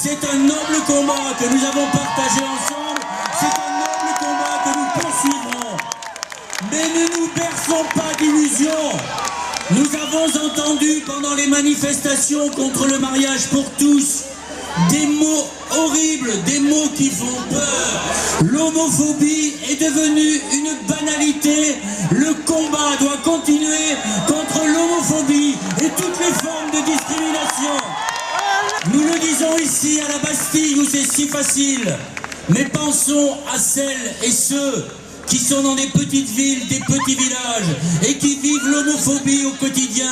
C'est un noble combat que nous avons partagé ensemble. C'est un noble combat que nous poursuivrons. Mais ne nous berçons pas d'illusions. Nous avons entendu pendant les manifestations contre le mariage pour tous des mots horribles, des mots qui font peur. L'homophobie est devenue une banalité. Le combat doit continuer contre l'homophobie et toutes les formes de discrimination. Nous le disons ici à la Bastille où c'est si facile, mais pensons à celles et ceux qui sont dans des petites villes, des petits villages et qui vivent l'homophobie au quotidien.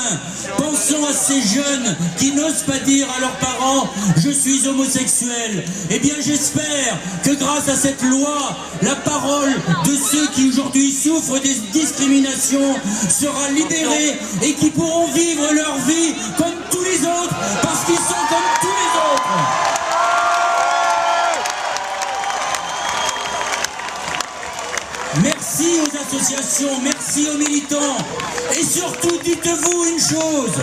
Pensons à ces jeunes qui n'osent pas dire à leurs parents « je suis homosexuel ». Eh bien j'espère que grâce à cette loi, la parole de ceux qui aujourd'hui souffrent des discriminations sera libérée et qui pourront vivre leur vie comme tous les autres, parce qu'ils sont comme tous les autres. Merci aux associations, merci aux militants. Et surtout, dites-vous une chose,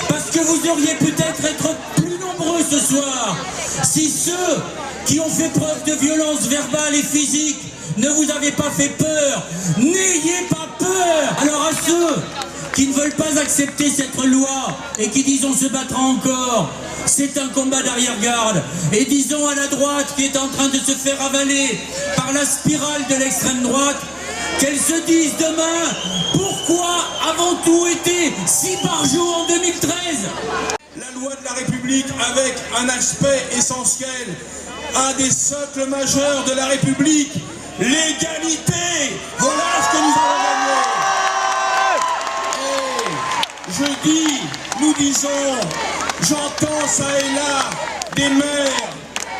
parce que vous auriez peut-être être plus nombreux ce soir, si ceux qui ont fait preuve de violence verbale et physique ne vous avaient pas fait peur. N'ayez pas peur. Alors à ceux qui ne veulent pas accepter cette loi et qui disent on se battra encore, c'est un combat d'arrière-garde. Et disons à la droite qui est en train de se faire avaler par la spirale de l'extrême droite, qu'elle se dise demain pourquoi avons tout été si par jour en 2013. La loi de la République avec un aspect essentiel, un des socles majeurs de la République, l'égalité. Voilà ce que nous avons gagné. Je dis, nous disons, j'entends ça et là des maires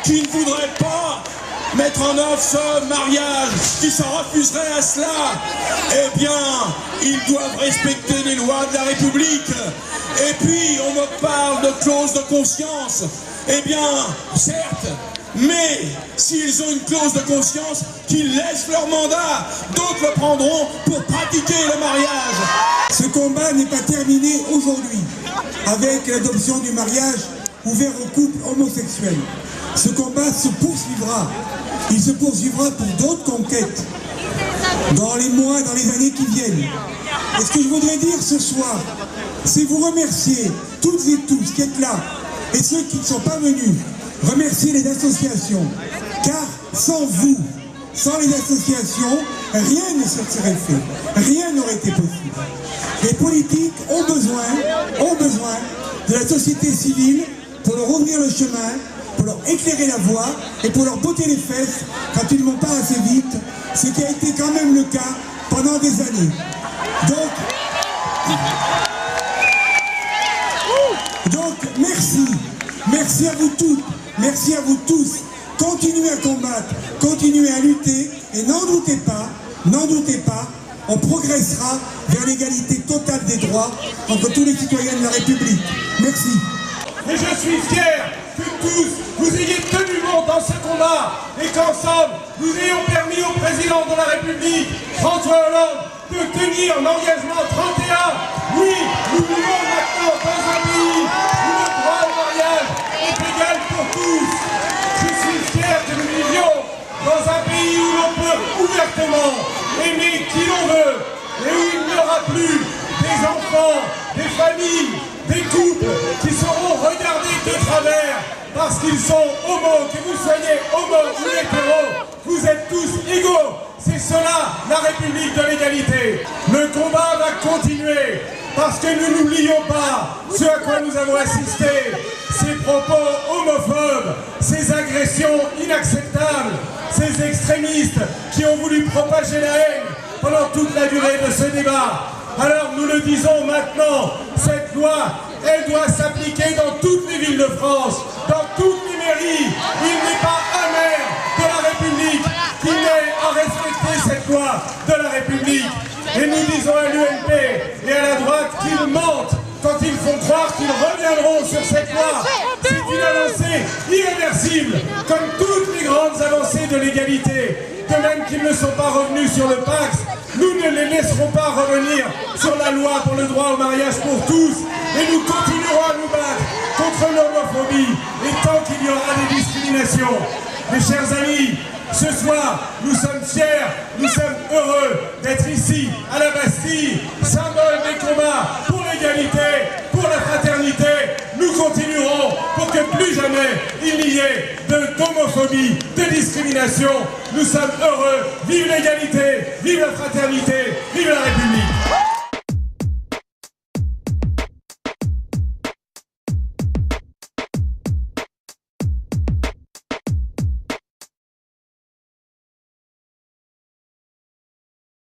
qui ne voudraient pas mettre en œuvre ce mariage, qui s'en refuseraient à cela. Eh bien, ils doivent respecter les lois de la République. Et puis, on me parle de clause de conscience. Eh bien, certes, mais s'ils ont une clause de conscience, qu'ils laissent leur mandat. D'autres le prendront pour pratiquer le mariage. Ce combat n'est pas terminé aujourd'hui avec l'adoption du mariage ouvert aux couples homosexuels. Ce combat se poursuivra. Il se poursuivra pour d'autres conquêtes dans les mois, dans les années qui viennent. Et ce que je voudrais dire ce soir, c'est vous remercier toutes et tous qui êtes là et ceux qui ne sont pas venus. Remercier les associations, car sans vous, sans les associations, rien ne se serait fait, rien n'aurait été possible. Les politiques ont besoin de la société civile pour leur ouvrir le chemin, pour leur éclairer la voie et pour leur botter les fesses quand ils ne vont pas assez vite, ce qui a été quand même le cas pendant des années. Donc merci à vous toutes, merci à vous tous. Continuez à combattre, continuez à lutter et n'en doutez pas, on progressera vers l'égalité totale des droits entre tous les citoyens de la République. Merci. Et je suis fier que tous vous ayez tenu bon dans ce combat et qu'ensemble nous ayons permis au président de la République, François Hollande, de tenir l'engagement 31. Oui, nous vivons maintenant dans un pays où le droit au mariage est égal pour tous. Je suis fier que nous vivions dans un pays où l'on peut ouvertement aimer qui l'on veut et où il n'y aura plus des enfants, des familles, des couples qui seront regardés de travers parce qu'ils sont homo, que vous soyez homo ou hétéro, vous êtes tous égaux. C'est cela la République de l'égalité. Le combat va continuer parce que nous n'oublions pas ce à quoi nous avons assisté, ces propos homophobes, ces agressions inacceptables, ces extrémistes qui ont voulu propager la haine pendant toute la durée de ce débat. Alors nous le disons maintenant, cette loi, elle doit s'appliquer dans toutes les villes de France, dans toutes les mairies. Il n'est pas un maire de la République qui n'ait à respecter cette loi de la République. Et nous disons à l'UMP et à la droite qu'ils mentent quand ils font croire qu'ils reviendront sur cette loi. C'est une avancée irréversible, comme toutes les grandes avancées de l'égalité. De même qu'ils ne sont pas revenus sur le Pacs, nous ne les laisserons pas revenir sur la loi pour le droit au mariage pour tous. Et nous continuerons à nous battre contre l'homophobie. Et tant qu'il y aura des discrimination. Mes chers amis, ce soir, nous sommes fiers, nous sommes heureux d'être ici, à la Bastille, symbole des combats pour l'égalité, pour la fraternité. Nous continuerons pour que plus jamais il n'y ait d'homophobie, de discrimination. Nous sommes heureux. Vive l'égalité, vive la fraternité, vive la République.